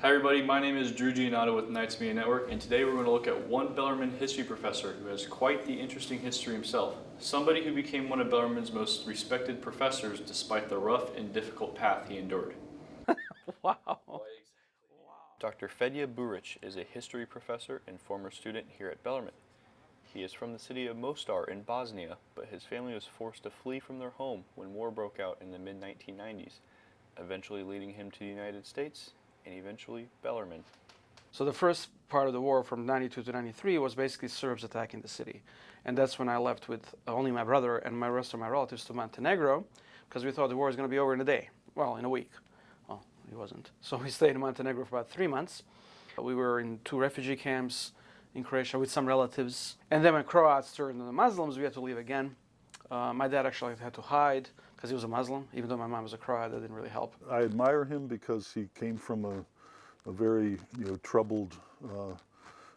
Hi everybody, my name is Drew Giannato with Knights Media Network, and today we're going to look at one Bellarmine history professor who has quite the interesting history himself. Somebody who became one of Bellarmine's most respected professors despite the rough and difficult path he endured. Wow. Dr. Fedja Buric is a history professor and former student here at Bellarmine. He is from the city of Mostar in Bosnia, but his family was forced to flee from their home when war broke out in the mid-1990s, eventually leading him to the United States and eventually Bellarmine. So the first part of the war from 92 to 93 was basically Serbs attacking the city. And that's when I left with only my brother and my rest of my relatives to Montenegro, because we thought the war was going to be over in a day. Well, in a week. Well, it wasn't. So we stayed in Montenegro for about 3 months. We were in 2 refugee camps in Croatia with some relatives. And then when Croats turned to the Muslims, we had to leave again. My dad actually had to hide because he was a Muslim, even though my mom was a Croat. That didn't really help. I admire him because he came from a very troubled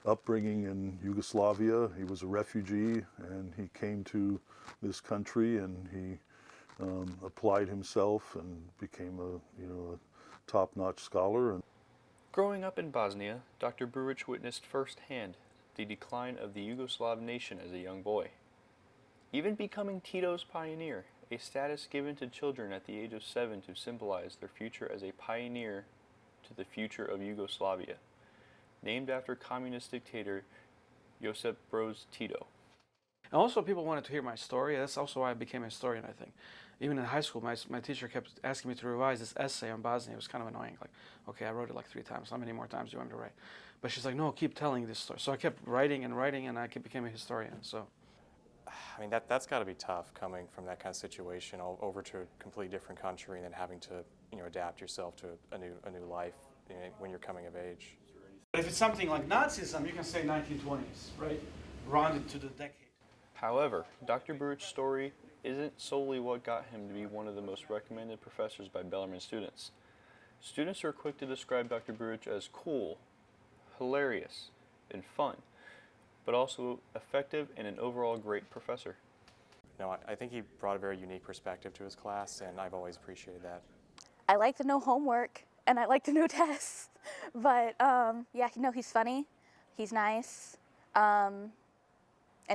upbringing in Yugoslavia. He was a refugee and he came to this country and he applied himself and became a top-notch scholar. Growing up in Bosnia, Dr. Buric witnessed firsthand the decline of the Yugoslav nation as a young boy. Even becoming Tito's pioneer, a status given to children at the age of 7 to symbolize their future as a pioneer to the future of Yugoslavia, named after communist dictator Josip Broz Tito. And also people wanted to hear my story. That's also why I became a historian, I think. Even in high school, my teacher kept asking me to revise this essay on Bosnia. It was kind of annoying. Like, okay, I wrote it like 3 times. How many more times do you want me to write? But she's like, no, keep telling this story. So I kept writing, and I became a historian. So. I mean, that's got to be tough coming from that kind of situation over to a completely different country and then having to, adapt yourself to a new life when you're coming of age. But if it's something like Nazism, you can say 1920s, right? Rounded to the decade. However, Dr. Buric's story isn't solely what got him to be one of the most recommended professors by Bellarmine students. Students are quick to describe Dr. Buric as cool, hilarious, and fun, but also effective and an overall great professor. I think he brought a very unique perspective to his class, and I've always appreciated that. I like to know homework, and I like to know tests. But yeah, he's funny, he's nice, and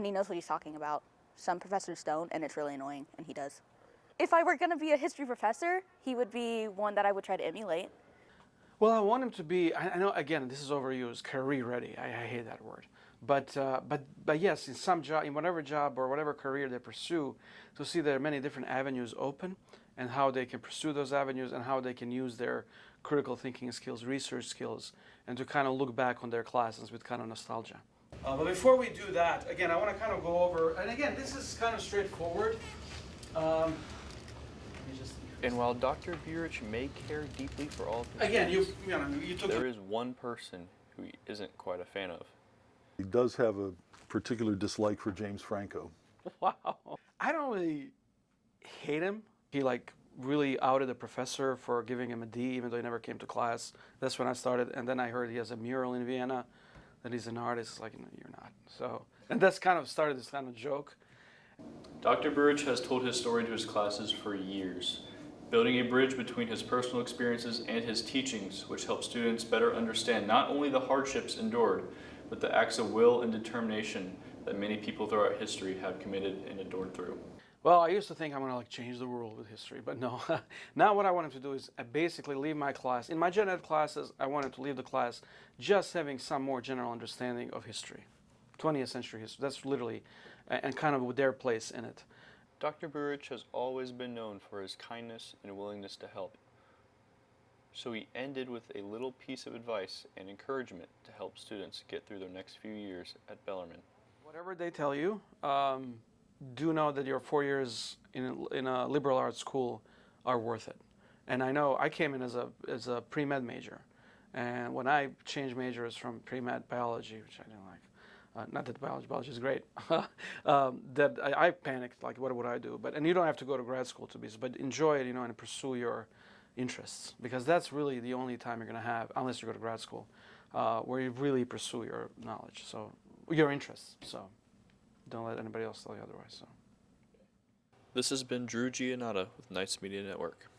he knows what he's talking about. Some professors don't, and it's really annoying, and he does. If I were going to be a history professor, he would be one that I would try to emulate. Well, I want him to be, I know, again, this is overused, career ready. I hate that word. But yes, in some job, in whatever job or whatever career they pursue, to see there are many different avenues open and how they can pursue those avenues and how they can use their critical thinking skills, research skills, and to kind of look back on their classes with kind of nostalgia. But before we do that, again, I want to kind of go over, and again, this is kind of straightforward. And while Dr. Buric may care deeply for all of his again, students, you took there is one person who he isn't quite a fan of. He does have a particular dislike for James Franco. Wow. I don't really hate him. He really outed the professor for giving him a D even though he never came to class. That's when I started, and then I heard he has a mural in Vienna, that he's an artist. Like, no, you're not. So, and that's kind of started this kind of joke. Dr. Buric has told his story to his classes for years, building a bridge between his personal experiences and his teachings, which help students better understand not only the hardships endured, but the acts of will and determination that many people throughout history have committed and endured through. Well, I used to think I'm going to change the world with history, but no. Now what I want him to do is basically leave my class. In my gen ed classes, I want him to leave the class just having some more general understanding of history, 20th century history. That's literally, and kind of their place in it. Dr. Buric has always been known for his kindness and willingness to help. So he ended with a little piece of advice and encouragement to help students get through their next few years at Bellarmine. Whatever they tell you, do know that your 4 years in a liberal arts school are worth it. And I know I came in as a pre-med major, and when I changed majors from pre-med biology, which I didn't like, not that biology is great, that I panicked, like what would I do? And you don't have to go to grad school to be, but enjoy it, and pursue your interests, because that's really the only time you're going to have, unless you go to grad school, where you really pursue your knowledge, so your interests. So don't let anybody else tell you otherwise. So. This has been Drew Giannato with Knights Media Network.